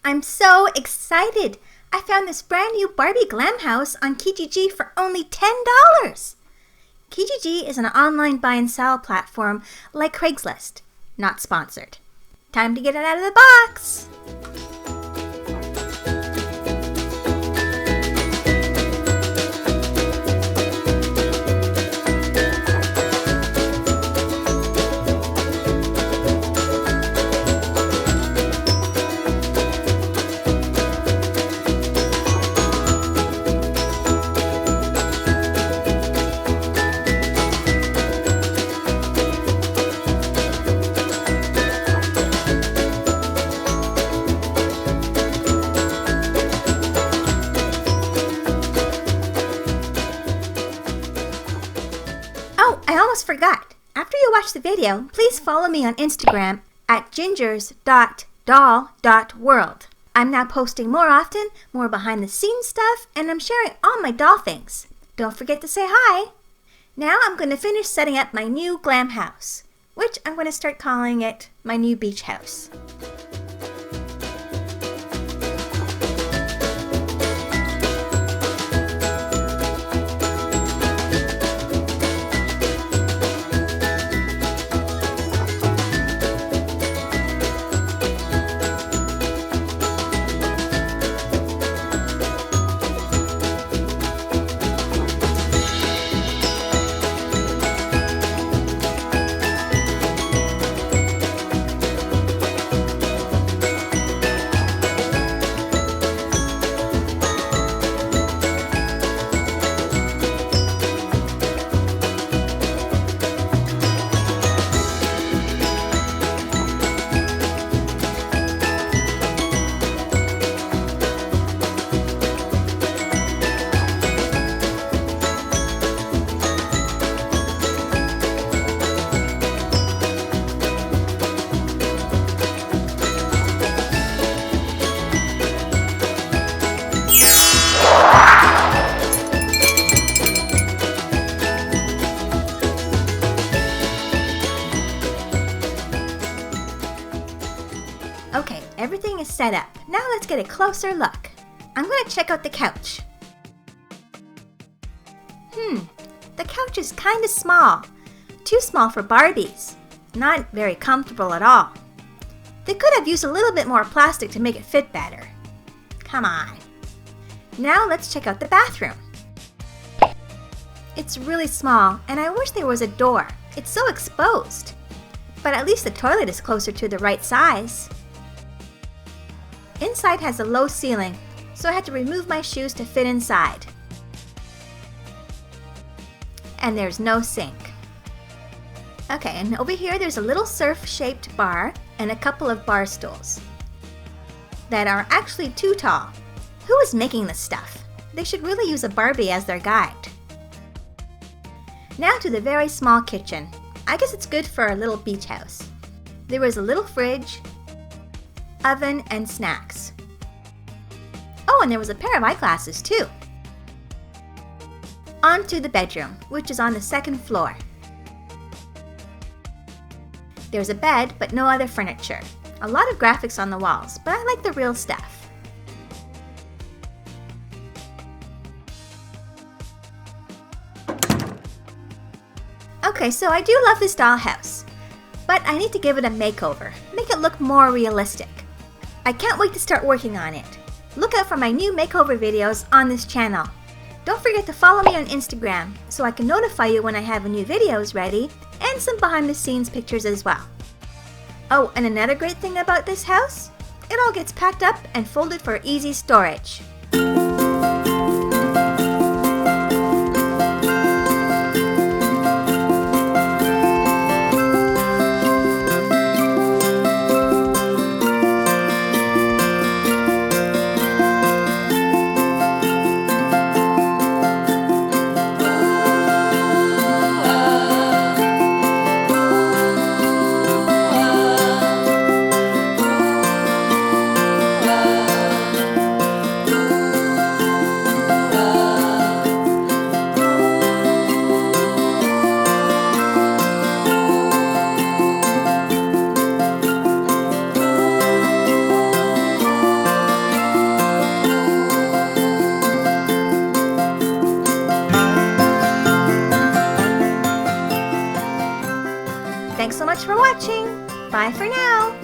I'm so excited! I found this brand new Barbie Glam House on Kijiji for only $10. Kijiji is an online buy and sell platform like Craigslist. Not sponsored. Time to get it out of the box! Oh, I almost forgot. After you watch the video, please follow me on Instagram at gingers.doll.world. I'm now posting more often, more behind the scenes stuff, and I'm sharing all my doll things. Don't forget to say hi. Now I'm going to finish setting up my new glam house, which I'm going to start calling it my new beach house. Okay, everything is set up. Now let's get a closer look. I'm going to check out the couch. The couch is kind of small. Too small for Barbies. Not very comfortable at all. They could have used a little bit more plastic to make it fit better. Come on. Now let's check out the bathroom. It's really small, and I wish there was a door. It's so exposed. But at least the toilet is closer to the right size. Inside has a low ceiling, so I had to remove my shoes to fit inside. And there's no sink. Okay, and over here there's a little surf-shaped bar and a couple of bar stools that are actually too tall. Who is making this stuff? They should really use a Barbie as their guide. Now to the very small kitchen. I guess it's good for a little beach house. There was a little fridge, oven, and snacks. Oh, and there was a pair of eyeglasses too. On to the bedroom, which is on the second floor. There's a bed, but no other furniture. A lot of graphics on the walls, but I like the real stuff. Okay, so I do love this dollhouse, but I need to give it a makeover, make it look more realistic. I can't wait to start working on it. Look out for my new makeover videos on this channel. Don't forget to follow me on Instagram so I can notify you when I have new videos ready and some behind the scenes pictures as well. Oh, and another great thing about this house? It all gets packed up and folded for easy storage. Thanks so much for watching. Bye for now.